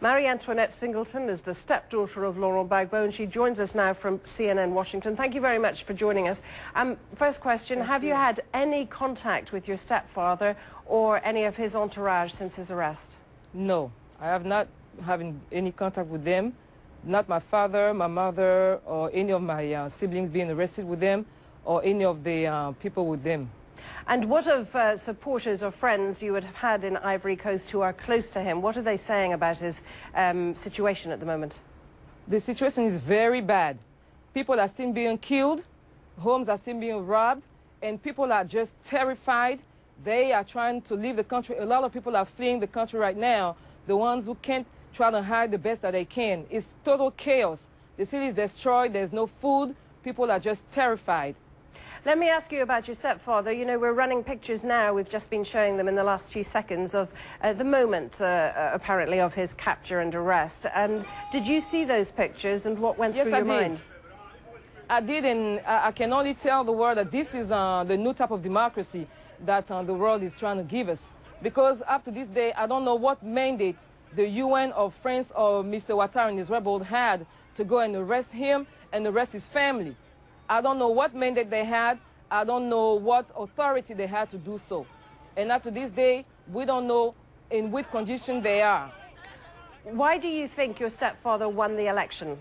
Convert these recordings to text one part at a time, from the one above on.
Marie-Antoinette Singleton is the stepdaughter of Laurent Gbagbo, and she joins us now from CNN Washington. Thank you very much for joining us. First question, have you had any contact with your stepfather or any of his entourage since his arrest? No, I have not having any contact with them. Not my father, my mother, or any of my siblings being arrested with them, or any of the people with them. And what of supporters or friends you would have had in Ivory Coast who are close to him? What are they saying about his situation at the moment? The situation is very bad. People are still being killed, homes are still being robbed, and people are just terrified. They are trying to leave the country. A lot of people are fleeing the country right now. The ones who can't try to hide the best that they can. It's total chaos. The city is destroyed. There's no food. People are just terrified. Let me ask you about your stepfather. You know, we're running pictures now. We've just been showing them in the last few seconds of the moment, apparently, of his capture and arrest. And did you see those pictures, and what went through your mind? I did, and I can only tell the world that this is the new type of democracy that the world is trying to give us. Because up to this day, I don't know what mandate the UN or France or Mr. Ouattara and his rebels had to go and arrest him and arrest his family. I don't know what mandate they had. I don't know what authority they had to do so. And up to this day, we don't know in which condition they are. Why do you think your stepfather won the election?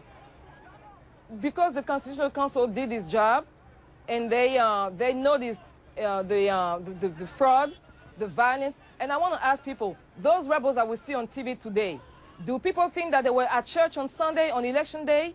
Because the Constitutional Council did its job, and they noticed the fraud, the violence. And I want to ask people, those rebels that we see on TV today, do people think that they were at church on Sunday, on election day?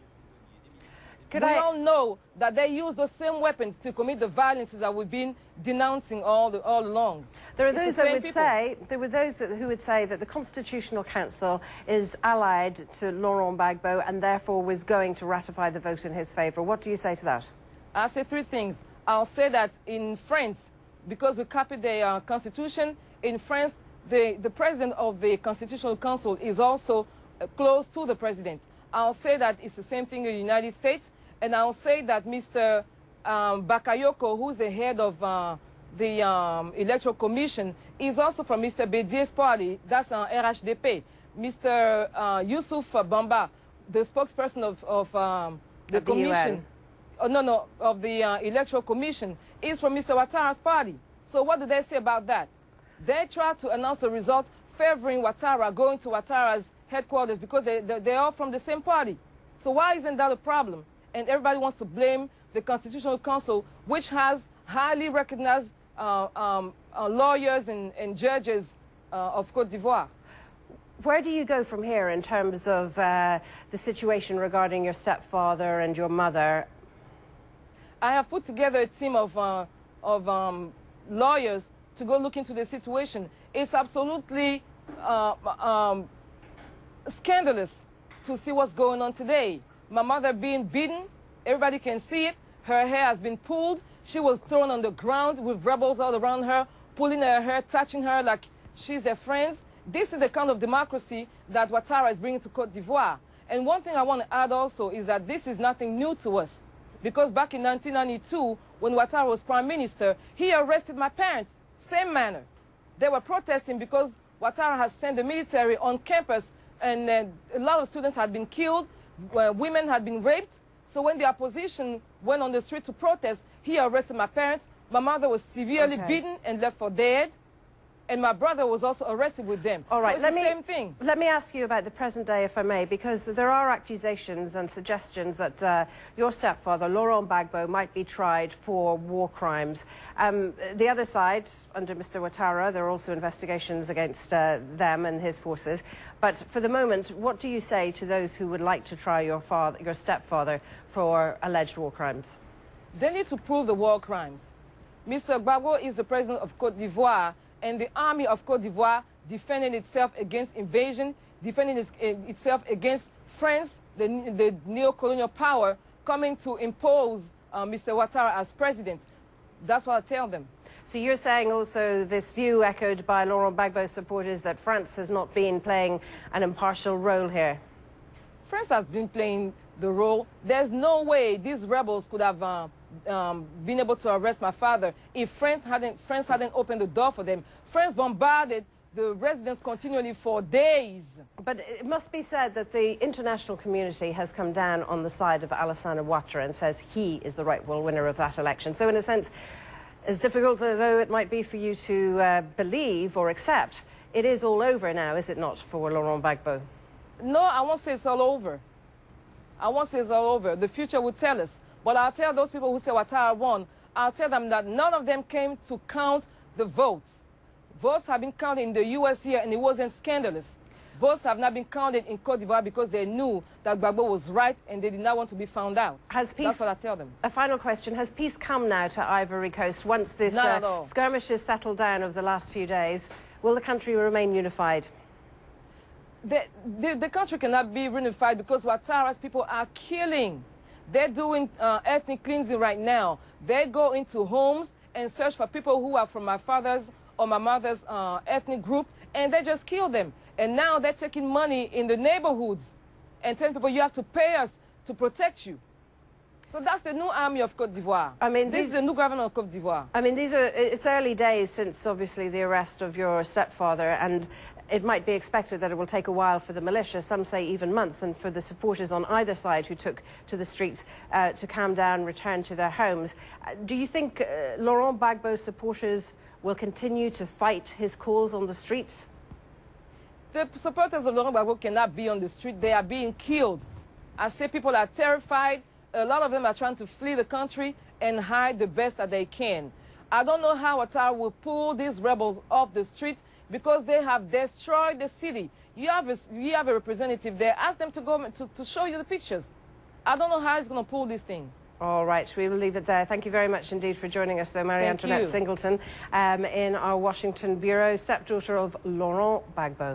We all know that they use those same weapons to commit the violences that we've been denouncing all along. There are those that would say, who would say that the Constitutional Council is allied to Laurent Gbagbo and therefore was going to ratify the vote in his favour. What do you say to that? I'll say three things. I'll say that in France, because we copied the Constitution, in France, the president of the Constitutional Council is also close to the president. I'll say that it's the same thing in the United States. And I'll say that Mr. Bakayoko, who's the head of the Electoral Commission, is also from Mr. Bédier's party. That's RHDP. Mr. Youssouf Bamba, the spokesperson of the Commission, of the Electoral Commission, is from Mr. Ouattara's party. So what do they say about that? They try to announce the results favoring Ouattara, going to Ouattara's headquarters because they're all from the same party. So why isn't that a problem? And everybody wants to blame the Constitutional Council, which has highly recognized lawyers and judges of Côte d'Ivoire. Where do you go from here in terms of the situation regarding your stepfather and your mother? I have put together a team of lawyers to go look into the situation. It's absolutely scandalous to see what's going on today. My mother being beaten, everybody can see it. Her hair has been pulled. She was thrown on the ground with rebels all around her, pulling her hair, touching her like she's their friends. This is the kind of democracy that Ouattara is bringing to Côte d'Ivoire. And one thing I want to add also is that this is nothing new to us. Because back in 1992, when Ouattara was prime minister, he arrested my parents, same manner. They were protesting because Ouattara has sent the military on campus, and a lot of students had been killed. Women had been raped. So when the opposition went on the street to protest, he arrested my parents. My mother was severely beaten and left for dead. And my brother was also arrested with them. All right, so it's the same thing. Let me ask you about the present day, if I may, because there are accusations and suggestions that your stepfather, Laurent Gbagbo, might be tried for war crimes. The other side, under Mr. Ouattara, there are also investigations against them and his forces. But for the moment, what do you say to those who would like to try your stepfather for alleged war crimes? They need to prove the war crimes. Mr. Gbagbo is the president of Côte d'Ivoire, and the army of Côte d'Ivoire defending itself against invasion, defending itself against France, the neo-colonial power, coming to impose Mr. Ouattara as president. That's what I tell them. So you're saying also this view echoed by Laurent Gbagbo supporters that France has not been playing an impartial role here? France has been playing the role. There's no way these rebels could have been able to arrest my father if France hadn't opened the door for them. France bombarded the residents continually for days. But it must be said that the international community has come down on the side of Alassane Ouattara and says he is the rightful winner of that election. So in a sense, as difficult though it might be for you to believe or accept, it is all over now, is it not, for Laurent Gbagbo? No, I won't say it's all over. I won't say it's all over. The future will tell us. But I'll tell those people who say Ouattara won, I'll tell them that none of them came to count the votes. Votes have been counted in the US here, and it wasn't scandalous. Votes have not been counted in Côte d'Ivoire because they knew that Gbagbo was right and they did not want to be found out. That's what I tell them. A final question. Has peace come now to Ivory Coast once this skirmishes settled down over the last few days? Will the country remain unified? The country cannot be reunified because Ouattara's people are killing. They're doing ethnic cleansing right now. They go into homes and search for people who are from my father's or my mother's ethnic group, and they just kill them. And now they're taking money in the neighborhoods and telling people you have to pay us to protect you. So that's the new army of Côte d'Ivoire. I mean, this is the new governor of Côte d'Ivoire. I mean, it's early days since obviously the arrest of your stepfather, and it might be expected that it will take a while for the militia, some say even months, and for the supporters on either side who took to the streets to calm down, return to their homes. Do you think Laurent Gbagbo's supporters will continue to fight his cause on the streets? The supporters of Laurent Gbagbo cannot be on the street. They are being killed. I say people are terrified. A lot of them are trying to flee the country and hide the best that they can. I don't know how Ouattara will pull these rebels off the street because they have destroyed the city. You have a representative there. Ask them to go to show you the pictures. I don't know how he's going to pull this thing. All right, we will leave it there. Thank you very much indeed for joining us, though, Marie-Antoinette Singleton, in our Washington bureau, stepdaughter of Laurent Gbagbo.